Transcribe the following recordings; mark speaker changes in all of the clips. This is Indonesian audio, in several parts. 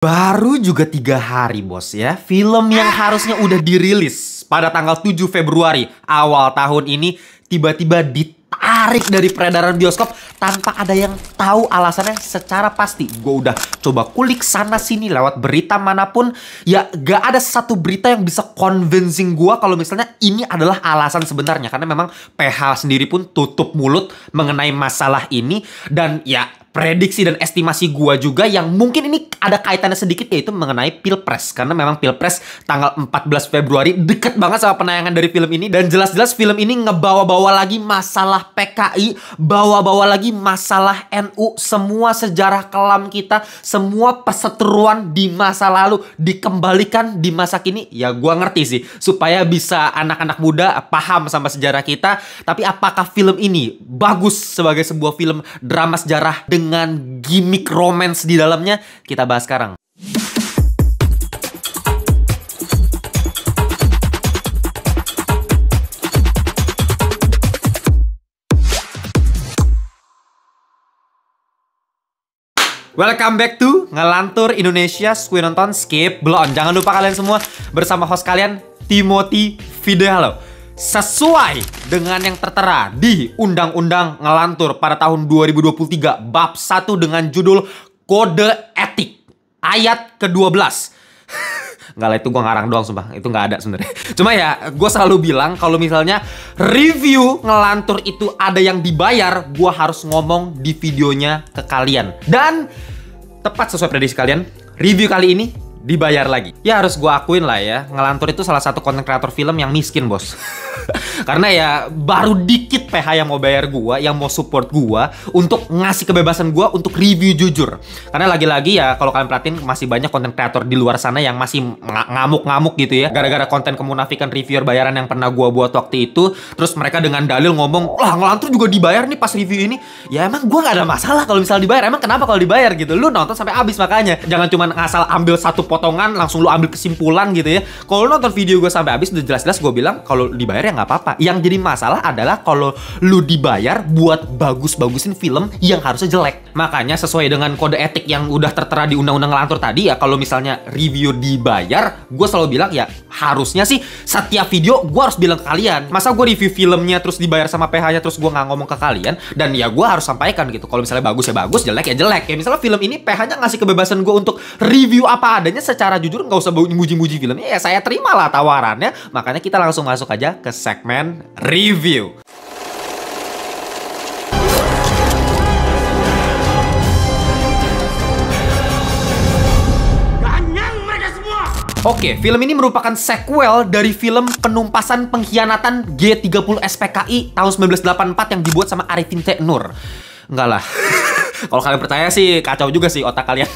Speaker 1: Baru juga 3 hari bos ya, film yang harusnya udah dirilis pada tanggal 7 Februari awal tahun ini tiba-tiba ditarik dari peredaran bioskop tanpa ada yang tahu alasannya secara pasti. Gue udah coba kulik sana sini lewat berita manapun, ya gak ada satu berita yang bisa convincing gue kalau misalnya ini adalah alasan sebenarnya. Karena memang PH sendiri pun tutup mulut mengenai masalah ini, dan ya prediksi dan estimasi gua juga yang mungkin ini ada kaitannya sedikit yaitu mengenai Pilpres. Karena memang Pilpres tanggal 14 Februari deket banget sama penayangan dari film ini. Dan jelas-jelas film ini ngebawa-bawa lagi masalah PKI, bawa-bawa lagi masalah NU. Semua sejarah kelam kita, semua perseteruan di masa lalu dikembalikan di masa kini. Ya gua ngerti sih, supaya bisa anak-anak muda paham sama sejarah kita. Tapi apakah film ini bagus sebagai sebuah film drama sejarah dengan gimmick romance di dalamnya? Kita bahas sekarang. Welcome back to Ngelantur Indonesia. Skip nonton, skip, belum. Jangan lupa kalian semua bersama host kalian, Timothy Videhalo. Sesuai dengan yang tertera di Undang-Undang Ngelantur pada tahun 2023 bab 1 dengan judul Kode Etik ayat ke-12. Enggak lah, itu gue ngarang doang sumpah. Itu nggak ada sebenarnya. Cuma ya gue selalu bilang kalau misalnya review Ngelantur itu ada yang dibayar, gue harus ngomong di videonya ke kalian. Dan tepat sesuai prediksi kalian, review kali ini dibayar lagi. Ya harus gue akuin lah ya, Ngelantur itu salah satu konten kreator film yang miskin bos. Karena ya baru dikit PH yang mau bayar gue, yang mau support gue untuk ngasih kebebasan gue untuk review jujur. Karena lagi-lagi ya kalau kalian perhatiin masih banyak konten kreator di luar sana yang masih ngamuk-ngamuk gitu ya, gara-gara konten kemunafikan reviewer bayaran yang pernah gue buat waktu itu. Terus mereka dengan dalil ngomong, lah Ngelantur juga dibayar nih pas review ini. Ya emang gue gak ada masalah kalau misalnya dibayar. Emang kenapa kalau dibayar gitu? Lu nonton sampai habis makanya. Jangan cuma ngasal ambil satu potongan langsung lu ambil kesimpulan gitu ya. Kalau lu nonton video gue sampai habis udah jelas-jelas gue bilang kalau dibayar ya nggak apa-apa. Yang jadi masalah adalah kalau lu dibayar buat bagus-bagusin film yang harusnya jelek. Makanya sesuai dengan kode etik yang udah tertera di Undang-Undang Ngelantur tadi ya, kalau misalnya review dibayar, gue selalu bilang ya harusnya sih setiap video gue harus bilang ke kalian. Masa gue review filmnya terus dibayar sama PH-nya terus gue nggak ngomong ke kalian? Dan ya gue harus sampaikan gitu. Kalau misalnya bagus ya bagus, jelek ya jelek. Ya misalnya film ini PH-nya ngasih kebebasan gue untuk review apa adanya secara jujur, nggak usah muji-muji filmnya. Ya saya terimalah tawarannya. Makanya kita langsung masuk aja ke segmen review. Oke, film ini merupakan sequel dari film Penumpasan Pengkhianatan G30 SPKI tahun 1984 yang dibuat sama Arifin T. Nur. Enggak lah. Kalau kalian percaya sih kacau juga sih otak kalian.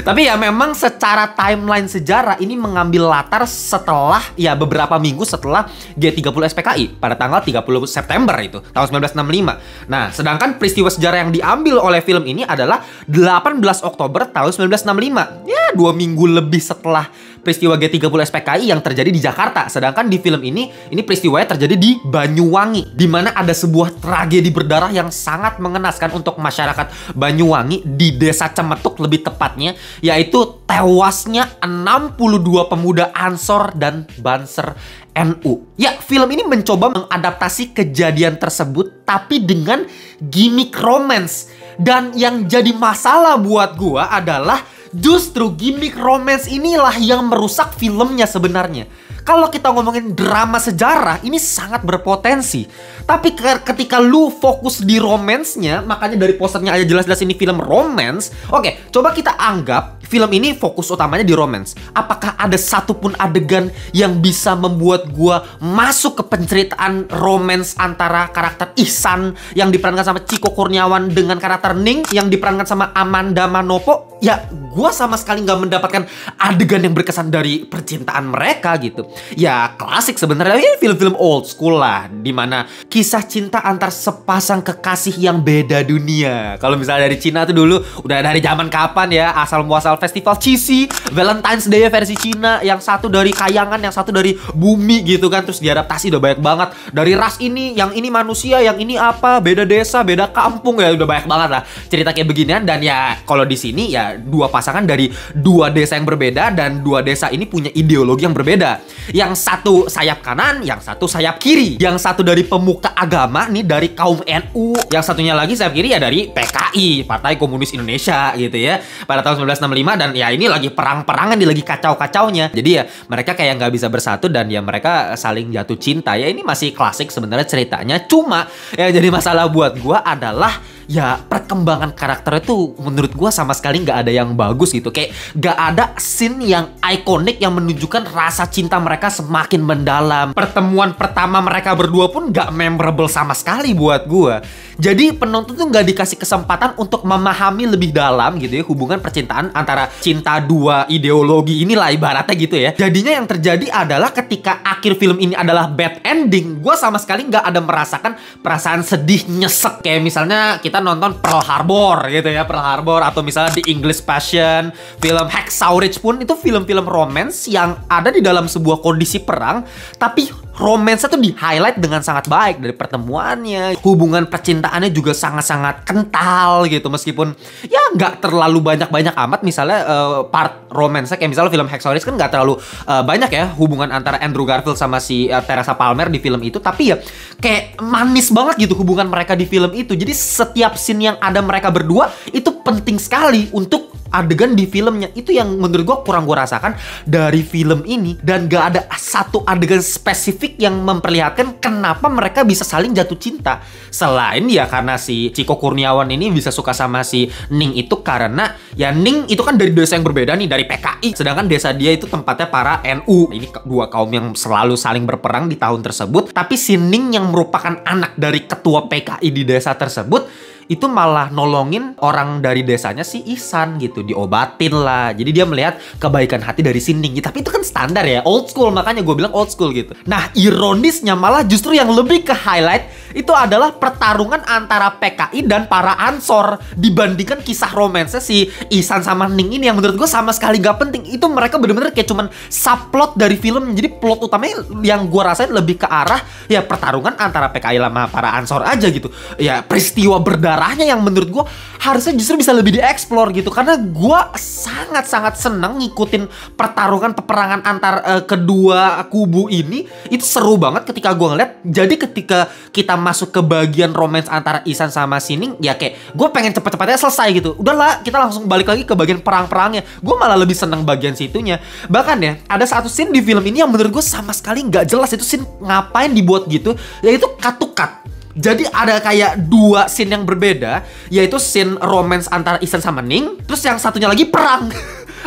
Speaker 1: Tapi ya memang secara timeline sejarah ini mengambil latar setelah ya beberapa minggu setelah G30 SPKI pada tanggal 30 September itu tahun 1965. Nah, sedangkan peristiwa sejarah yang diambil oleh film ini adalah 18 Oktober tahun 1965. Ya, 2 minggu lebih setelah peristiwa G30 SPKI yang terjadi di Jakarta. Sedangkan di film ini peristiwanya terjadi di Banyuwangi, di mana ada sebuah tragedi berdarah yang sangat mengenaskan untuk masyarakat Banyuwangi di Desa Cemetuk lebih tepatnya, yaitu tewasnya 62 pemuda Ansor dan Banser NU. Ya, film ini mencoba mengadaptasi kejadian tersebut tapi dengan gimmick romance. Dan yang jadi masalah buat gua adalah justru gimmick romance inilah yang merusak filmnya sebenarnya. Kalau kita ngomongin drama sejarah, ini sangat berpotensi. Tapi ketika lu fokus di romance-nya, makanya dari posternya aja jelas-jelas ini film romance. Oke, coba kita anggap film ini fokus utamanya di romance. Apakah ada satupun adegan yang bisa membuat gua masuk ke penceritaan romance antara karakter Ihsan yang diperankan sama Chico Kurniawan dengan karakter Ning yang diperankan sama Amanda Manopo? Ya, gua sama sekali nggak mendapatkan adegan yang berkesan dari percintaan mereka gitu. Ya klasik sebenarnya, ya film-film old school lah, dimana kisah cinta antar sepasang kekasih yang beda dunia. Kalau misalnya dari Cina tuh dulu udah dari zaman kapan ya asal muasal festival cheesy, Valentine's Day versi Cina, yang satu dari kayangan, yang satu dari bumi gitu kan. Terus diadaptasi udah banyak banget. Dari ras ini, yang ini manusia, yang ini apa, beda desa, beda kampung, ya udah banyak banget lah cerita kayak beginian. Dan ya kalau di sini ya dua pasangan dari dua desa yang berbeda, dan dua desa ini punya ideologi yang berbeda. Yang satu sayap kanan, yang satu sayap kiri. Yang satu dari pemuka agama nih, dari kaum NU, yang satunya lagi sayap kiri ya dari PKI, Partai Komunis Indonesia gitu ya, pada tahun 1965. Dan ya ini lagi perang-perangan, lagi kacau-kacaunya. Jadi ya mereka kayak nggak bisa bersatu, dan ya mereka saling jatuh cinta. Ya ini masih klasik sebenarnya ceritanya. Cuma yang jadi masalah buat gua adalah ya perkembangan karakter itu menurut gua sama sekali nggak ada yang bagus gitu. Kayak nggak ada scene yang ikonik yang menunjukkan rasa cinta mereka semakin mendalam. Pertemuan pertama mereka berdua pun nggak memorable sama sekali buat gua. Jadi penonton tuh nggak dikasih kesempatan untuk memahami lebih dalam gitu ya hubungan percintaan antara cinta dua ideologi inilah ibaratnya gitu ya. Jadinya yang terjadi adalah ketika akhir film ini adalah bad ending, gua sama sekali nggak ada merasakan perasaan sedih nyesek kayak misalnya kita nonton Pearl Harbor gitu ya, Pearl Harbor, atau misalnya The English Passion, film Hacksaw Ridge pun itu film-film romance yang ada di dalam sebuah kondisi perang, tapi romance-nya tuh di-highlight dengan sangat baik dari pertemuannya. Hubungan percintaannya juga sangat-sangat kental gitu, meskipun ya nggak terlalu banyak-banyak amat. Misalnya part romance-nya kayak misalnya film Hacksaw Ridge kan nggak terlalu banyak ya hubungan antara Andrew Garfield sama si Teresa Palmer di film itu, tapi ya kayak manis banget gitu hubungan mereka di film itu. Jadi setiap scene yang ada mereka berdua itu penting sekali untuk adegan di filmnya. Itu yang menurut gue kurang gue rasakan dari film ini. Dan gak ada satu adegan spesifik yang memperlihatkan kenapa mereka bisa saling jatuh cinta. Selain ya karena si Chico Kurniawan ini bisa suka sama si Ning itu karena ya Ning itu kan dari desa yang berbeda nih, dari PKI. Sedangkan desa dia itu tempatnya para NU. Ini dua kaum yang selalu saling berperang di tahun tersebut. Tapi si Ning yang merupakan anak dari ketua PKI di desa tersebut itu malah nolongin orang dari desanya si Ihsan gitu, diobatin lah. Jadi dia melihat kebaikan hati dari si Ning. Tapi itu kan standar ya, old school, makanya gue bilang old school gitu. Nah ironisnya malah justru yang lebih ke highlight itu adalah pertarungan antara PKI dan para Ansor dibandingkan kisah romansnya si Ihsan sama Ning ini yang menurut gue sama sekali gak penting. Itu mereka bener-bener kayak cuman subplot dari film. Jadi plot utamanya yang gue rasain lebih ke arah ya pertarungan antara PKI sama para Ansor aja gitu. Ya peristiwa berdarahnya yang menurut gue harusnya justru bisa lebih dieksplor gitu. Karena gue sangat-sangat seneng ngikutin pertarungan peperangan antar kedua kubu ini. Itu seru banget ketika gue ngeliat. Jadi ketika kita masuk ke bagian romance antara Ihsan sama si Ning, ya kayak gue pengen cepet-cepetnya selesai gitu. Udahlah kita langsung balik lagi ke bagian perang-perangnya. Gue malah lebih seneng bagian situnya. Bahkan ya ada satu scene di film ini yang menurut gue sama sekali nggak jelas itu scene ngapain dibuat gitu, yaitu cut-to-cut. Jadi ada kayak dua scene yang berbeda, yaitu scene romance antara Ihsan sama Ning, terus yang satunya lagi perang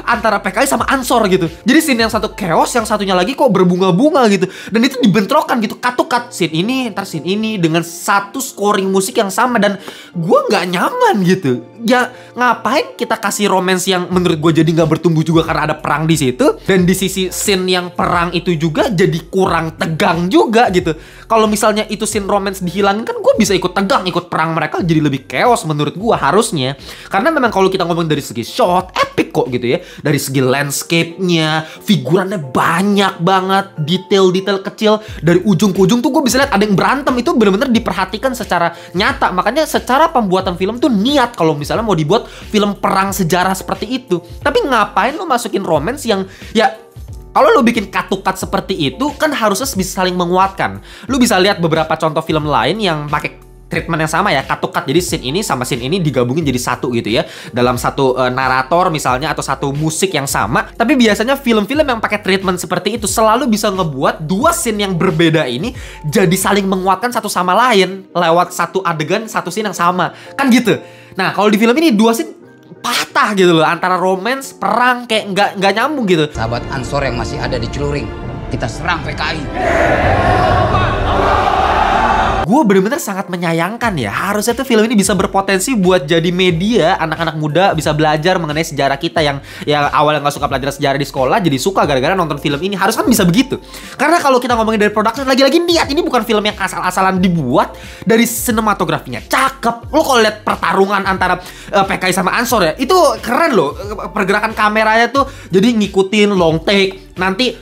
Speaker 1: antara PKI sama Ansor gitu. Jadi scene yang satu chaos, yang satunya lagi kok berbunga-bunga gitu. Dan itu dibentrokan gitu, cut to cut. Scene ini, ntar scene ini dengan satu scoring musik yang sama. Dan gue nggak nyaman gitu. Ya ngapain kita kasih romance yang menurut gue jadi nggak bertumbuh juga karena ada perang di situ. Dan di sisi scene yang perang itu juga jadi kurang tegang juga gitu. Kalau misalnya itu scene romance dihilangin kan gue bisa ikut tegang, ikut perang mereka jadi lebih chaos menurut gue harusnya. Karena memang kalau kita ngomong dari segi shot, epic kok gitu ya. Dari segi landscape-nya, figurannya banyak banget, detail-detail kecil dari ujung ke ujung tuh gue bisa lihat ada yang berantem. Itu bener-bener diperhatikan secara nyata. Makanya secara pembuatan film tuh niat kalau misalnya mau dibuat film perang sejarah seperti itu. Tapi ngapain lo masukin romance yang ya kalau lo bikin cut-to-cut seperti itu kan harusnya bisa saling menguatkan. Lo bisa lihat beberapa contoh film lain yang pakai treatment yang sama ya, cut-to-cut. Jadi scene ini sama scene ini digabungin jadi satu gitu ya, dalam satu narator misalnya atau satu musik yang sama. Tapi biasanya film-film yang pakai treatment seperti itu selalu bisa ngebuat dua scene yang berbeda ini jadi saling menguatkan satu sama lain lewat satu adegan, satu scene yang sama. Kan gitu. Nah, kalau di film ini dua scene patah gitu loh, antara romance, perang, kayak nggak nyambung gitu.
Speaker 2: Sahabat Ansor yang masih ada di Celuring, kita serang PKI.
Speaker 1: Gue bener-bener sangat menyayangkan ya. Harusnya tuh film ini bisa berpotensi buat jadi media anak-anak muda bisa belajar mengenai sejarah kita yang awalnya nggak suka belajar sejarah di sekolah jadi suka gara-gara nonton film ini. Harus kan bisa begitu. Karena kalau kita ngomongin dari production, lagi-lagi niat, ini bukan film yang asal-asalan dibuat. Dari sinematografinya cakep. Lo kalau lihat pertarungan antara PKI sama Ansor ya, itu keren loh. Pergerakan kameranya tuh jadi ngikutin long take. Nanti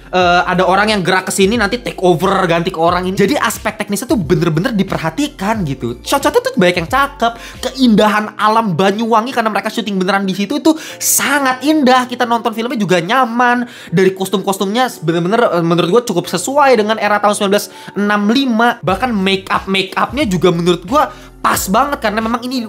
Speaker 1: ada orang yang gerak ke sini, nanti take over ganti ke orang ini. Jadi aspek teknisnya tuh bener-bener diperhatikan gitu. Shot-shotnya tuh banyak yang cakep. Keindahan alam Banyuwangi karena mereka syuting beneran di situ itu sangat indah. Kita nonton filmnya juga nyaman. Dari kostum-kostumnya bener-bener menurut gue cukup sesuai dengan era tahun 1965. Bahkan make-upnya juga menurut gue pas banget karena memang ini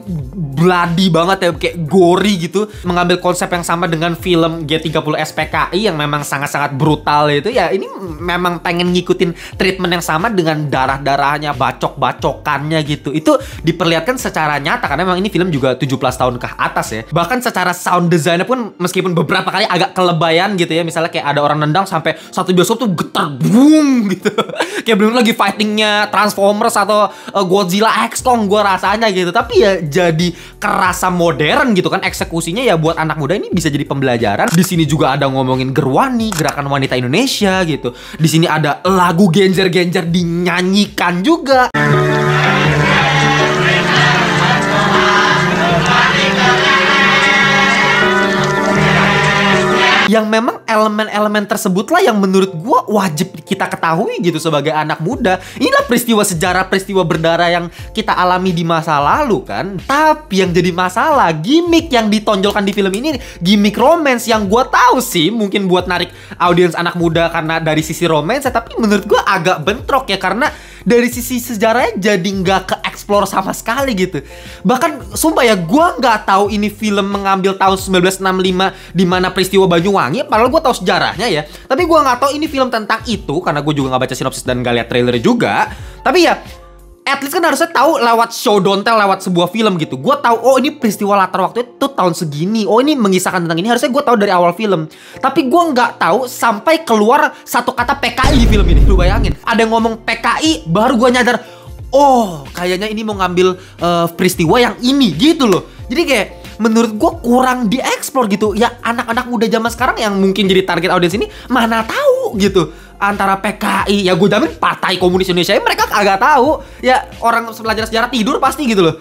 Speaker 1: bloody banget ya, kayak gory gitu. Mengambil konsep yang sama dengan film G30 SPKI yang memang sangat-sangat brutal itu ya. Ini memang pengen ngikutin treatment yang sama dengan darah-darahnya, bacok-bacokannya gitu. Itu diperlihatkan secara nyata karena memang ini film juga 17 tahun ke atas ya. Bahkan secara sound design pun meskipun beberapa kali agak kelebayan gitu ya. Misalnya kayak ada orang nendang sampai satu bioskop tuh getar boom gitu. Kayak belum lagi fightingnya Transformers atau Godzilla X Kong gue rasanya gitu. Tapi ya jadi kerasa modern gitu kan eksekusinya ya. Buat anak muda ini bisa jadi pembelajaran. Di sini juga ada ngomongin Gerwani, gerakan wanita Indonesia gitu. Di sini ada lagu genjer-genjer dinyanyikan juga. Yang memang elemen-elemen tersebutlah yang menurut gue wajib kita ketahui gitu sebagai anak muda. Inilah peristiwa sejarah, peristiwa berdarah yang kita alami di masa lalu kan. Tapi yang jadi masalah, gimmick yang ditonjolkan di film ini, gimmick romance yang gue tahu sih mungkin buat narik audiens anak muda karena dari sisi romance, tapi menurut gue agak bentrok ya karena dari sisi sejarahnya jadi nggak ke-explore sama sekali gitu. Bahkan sumpah ya, gue nggak tahu ini film mengambil tahun 1965 di mana peristiwa Banyuwangi. Padahal gue tahu sejarahnya ya. Tapi gue nggak tahu ini film tentang itu karena gue juga nggak baca sinopsis dan nggak lihat trailer juga. Tapi ya, at least kan harusnya tahu lewat show don't tell, lewat sebuah film gitu. Gue tahu, oh ini peristiwa latar waktu itu tahun segini. Oh ini mengisahkan tentang ini. Harusnya gue tahu dari awal film. Tapi gue nggak tahu sampai keluar satu kata PKI di film ini. Lu bayangin, ada yang ngomong PKI, baru gue nyadar, oh kayaknya ini mau ngambil peristiwa yang ini gitu loh. Jadi kayak menurut gue kurang dieksplor gitu. Ya anak-anak muda zaman sekarang yang mungkin jadi target audiens ini mana tahu gitu antara PKI, ya gue jamin Partai Komunis Indonesia mereka kagak tahu. Ya orang belajar sejarah tidur pasti gitu loh.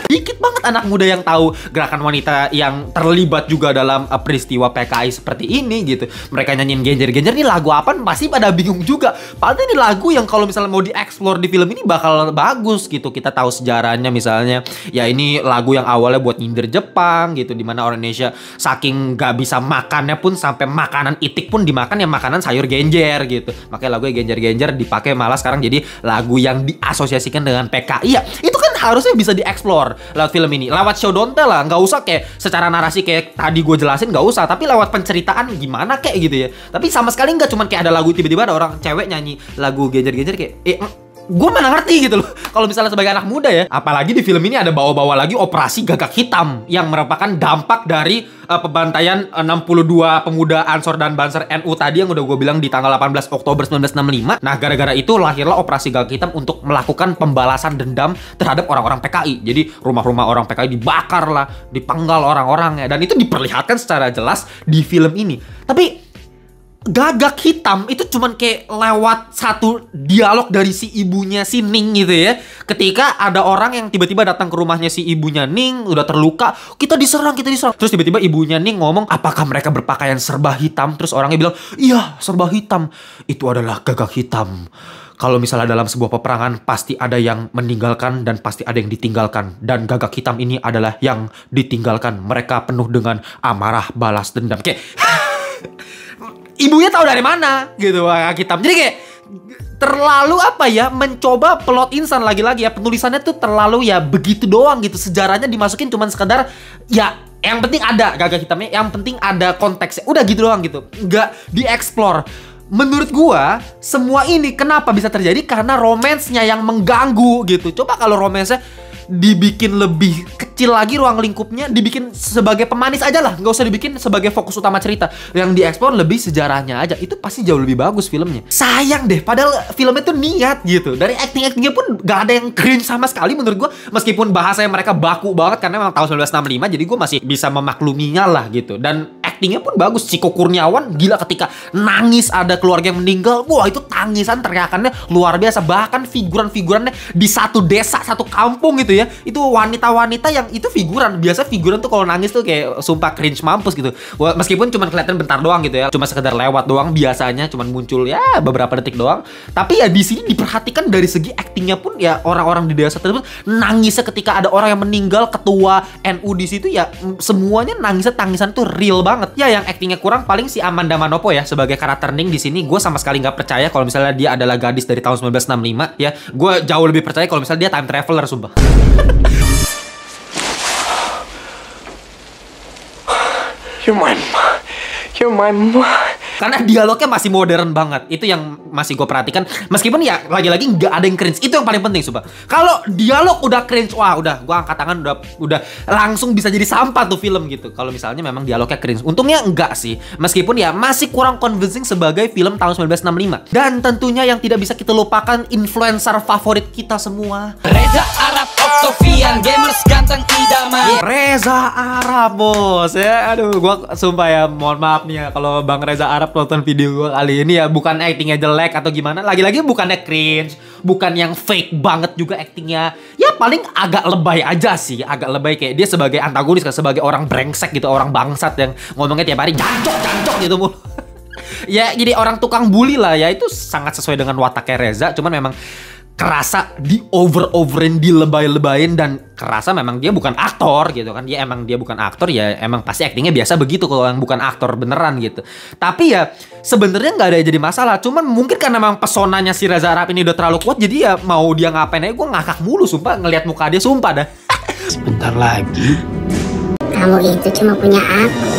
Speaker 1: Dikit banget anak muda yang tahu gerakan wanita yang terlibat juga dalam peristiwa PKI seperti ini gitu. Mereka nyanyiin genjer-genjer, ini lagu apa pasti pada bingung juga. Padahal ini lagu yang kalau misalnya mau dieksplor di film ini bakal bagus gitu. Kita tahu sejarahnya misalnya, ya ini lagu yang awalnya buat nyindir Jepang gitu, dimana orang Indonesia saking gak bisa makannya pun sampai makanan itik pun dimakan ya makanan sayur genjer gitu. Makanya lagunya genjer-genjer dipakai malah sekarang jadi lagu yang diasosiasikan dengan PKI. Ya itu kan harusnya bisa dieksplor lewat film ini, lewat show don't tell lah, nggak usah kayak secara narasi kayak tadi gue jelasin, nggak usah, tapi lewat penceritaan gimana kayak gitu ya. Tapi sama sekali nggak, cuman kayak ada lagu tiba-tiba ada orang cewek nyanyi lagu genjer-genjer kayak gue mana ngerti gitu loh kalau misalnya sebagai anak muda ya. Apalagi di film ini ada bawa-bawa lagi operasi Gagak Hitam yang merupakan dampak dari pembantaian 62 pemuda Ansor dan Banser NU tadi yang udah gue bilang di tanggal 18 Oktober 1965. Nah gara-gara itu lahirlah operasi Gagak Hitam untuk melakukan pembalasan dendam terhadap orang-orang PKI. Jadi rumah-rumah orang PKI dibakar lah, dipenggal orang-orangnya, dan itu diperlihatkan secara jelas di film ini. Tapi Gagak Hitam itu cuman kayak lewat satu dialog dari si ibunya si Ning gitu ya. Ketika ada orang yang tiba-tiba datang ke rumahnya si ibunya Ning, udah terluka, kita diserang. Terus tiba-tiba ibunya Ning ngomong, apakah mereka berpakaian serba hitam? Terus orangnya bilang, iya serba hitam. Itu adalah Gagak Hitam. Kalau misalnya dalam sebuah peperangan pasti ada yang meninggalkan dan pasti ada yang ditinggalkan. Dan Gagak Hitam ini adalah yang ditinggalkan. Mereka penuh dengan amarah balas dendam. Kayak ibunya tahu dari mana gitu Gagak Hitam. Jadi kayak terlalu apa ya, mencoba plot insan lagi-lagi ya. Penulisannya tuh terlalu ya begitu doang gitu. Sejarahnya dimasukin cuman sekedar ya yang penting ada Gagak Hitamnya, yang penting ada konteksnya. Udah gitu doang gitu. Nggak dieksplor. Menurut gua semua ini kenapa bisa terjadi? Karena romansnya yang mengganggu gitu. Coba kalau romansnya dibikin lebih kecil lagi ruang lingkupnya, dibikin sebagai pemanis aja lah, nggak usah dibikin sebagai fokus utama cerita. Yang dieksplor lebih sejarahnya aja, itu pasti jauh lebih bagus filmnya. Sayang deh, padahal filmnya tuh niat gitu. Dari actingnya pun gak ada yang cringe sama sekali menurut gue. Meskipun bahasanya mereka baku banget karena memang tahun 1965, jadi gue masih bisa memakluminya lah gitu. Dan actingnya pun bagus. Ciko Kurniawan gila ketika nangis ada keluarga yang meninggal. Wah, itu tangisan teriakannya luar biasa. Bahkan figuran-figurannya di satu desa, satu kampung gitu ya, itu wanita-wanita yang itu figuran. Biasa figuran tuh kalau nangis tuh kayak sumpah cringe mampus gitu. Meskipun cuma kelihatan bentar doang gitu ya, cuma sekedar lewat doang, biasanya cuma muncul ya beberapa detik doang. Tapi ya di sini diperhatikan dari segi actingnya pun ya, orang-orang di desa tersebut nangisnya ketika ada orang yang meninggal, ketua NU di situ ya, semuanya nangisnya tangisan tuh real banget. Ya yang actingnya kurang paling si Amanda Manopo ya sebagai karakter Ning di sini. Gue sama sekali nggak percaya kalau misalnya dia adalah gadis dari tahun 1965 ya. Gue jauh lebih percaya kalau misalnya dia time traveler, sumpah. You're my mom. Karena dialognya masih modern banget. Itu yang masih gue perhatikan. Meskipun ya lagi-lagi nggak ada yang cringe. Itu yang paling penting, sumpah. Kalau dialog udah cringe, wah udah gue angkat tangan, udah langsung bisa jadi sampah tuh film gitu. Kalau misalnya memang dialognya cringe. Untungnya enggak sih. Meskipun ya masih kurang convincing sebagai film tahun 1965. Dan tentunya yang tidak bisa kita lupakan, influencer favorit kita semua,
Speaker 2: Reza Arab, Octavian, gamers ganteng idaman.
Speaker 1: Reza Arab, bos ya. Aduh, gue sumpah ya, mohon maaf nih ya kalau Bang Reza Arab nonton video gue kali ini ya, bukan actingnya jelek atau gimana. Lagi-lagi bukannya cringe, bukan yang fake banget juga actingnya. Ya paling agak lebay aja sih, agak lebay kayak dia sebagai antagonis kan, sebagai orang brengsek gitu, orang bangsat yang ngomongnya tiap hari jancok gitu mulu. Ya jadi orang tukang bully lah ya, itu sangat sesuai dengan wataknya Reza. Cuman memang kerasa di overin, dilebay-lebayin, dan kerasa memang dia bukan aktor gitu kan. Dia bukan aktor ya, emang pasti actingnya biasa begitu kalau yang bukan aktor beneran gitu. Tapi ya sebenarnya nggak ada jadi masalah. Cuman mungkin karena memang pesonanya si Reza Arab ini udah terlalu kuat, jadi ya mau dia ngapain aja gue ngakak mulu, sumpah ngelihat muka dia, sumpah dah.
Speaker 3: Sebentar lagi
Speaker 4: kamu itu cuma punya aku.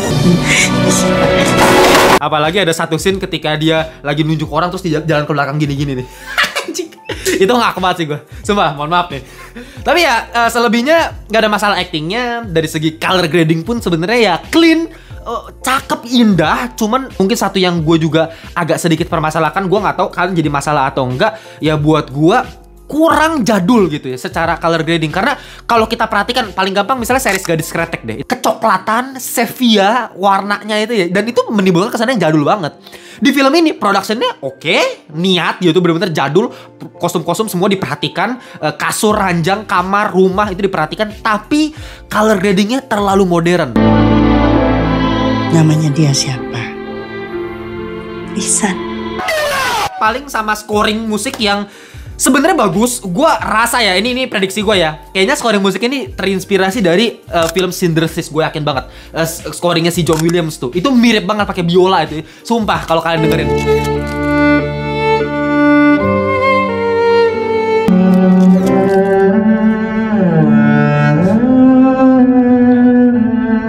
Speaker 1: Apalagi ada satu scene ketika dia lagi nunjuk orang terus dia jalan ke belakang gini-gini nih. Itu nggak banget sih gue, sumpah, mohon maaf nih. Tapi ya selebihnya nggak ada masalah actingnya. Dari segi color grading pun sebenarnya ya clean, cakep, indah. Cuman mungkin satu yang gue juga agak sedikit permasalahkan, gue nggak tahu kalian jadi masalah atau enggak ya, buat gue kurang jadul gitu ya secara color grading. Karena kalau kita perhatikan paling gampang misalnya series Gadis Kretek deh, kecoklatan, sepia warnanya itu ya, dan itu menimbulkan kesan yang jadul banget. Di film ini productionnya oke, niat gitu, bener-bener jadul, kostum-kostum semua diperhatikan, kasur, ranjang, kamar, rumah itu diperhatikan, tapi color gradingnya terlalu modern.
Speaker 3: namanya dia siapa? Ihsan.
Speaker 1: Paling sama scoring musik yang sebenarnya bagus. Gua rasa ya, ini prediksi gue ya, kayaknya scoring musik ini terinspirasi dari film Synthesis. Gue yakin banget scoringnya si John Williams tuh, itu mirip banget pakai biola itu. Sumpah kalau kalian dengerin.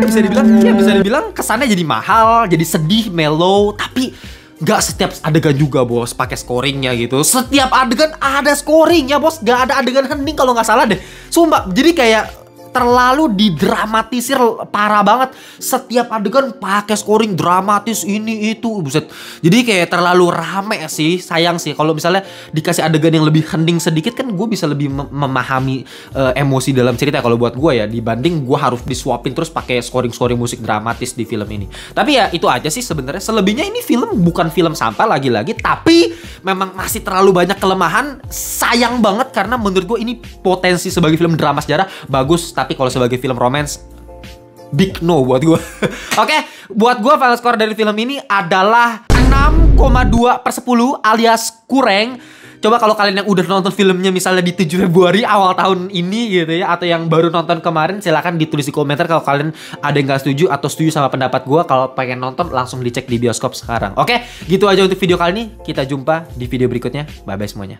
Speaker 1: Bisa dibilang kesannya jadi mahal, jadi sedih, mellow, tapi nggak setiap adegan juga bos pakai scoringnya gitu. Setiap adegan ada scoringnya bos, nggak ada adegan hening kalau nggak salah deh. Sumpah, jadi kayak terlalu didramatisir parah banget. Setiap adegan pakai scoring dramatis ini itu, buset. Jadi kayak terlalu rame sih. Sayang sih kalau misalnya dikasih adegan yang lebih hening sedikit, kan gue bisa lebih memahami emosi dalam cerita kalau buat gue ya, dibanding gue harus disuapin terus pakai scoring musik dramatis di film ini. Tapi ya itu aja sih sebenarnya. Selebihnya ini film bukan film sampah lagi-lagi, tapi memang masih terlalu banyak kelemahan. Sayang banget karena menurut gue ini potensi sebagai film drama sejarah bagus. Tapi kalau sebagai film romance, big no buat gue. Oke, buat gue final score dari film ini adalah 6,2/10 alias kurang. Coba kalau kalian yang udah nonton filmnya misalnya di 7 Februari awal tahun ini gitu ya, atau yang baru nonton kemarin, silahkan ditulis di komentar kalau kalian ada yang gak setuju atau setuju sama pendapat gue. Kalau pengen nonton langsung dicek di bioskop sekarang. Oke, gitu aja untuk video kali ini. Kita jumpa di video berikutnya. Bye-bye semuanya.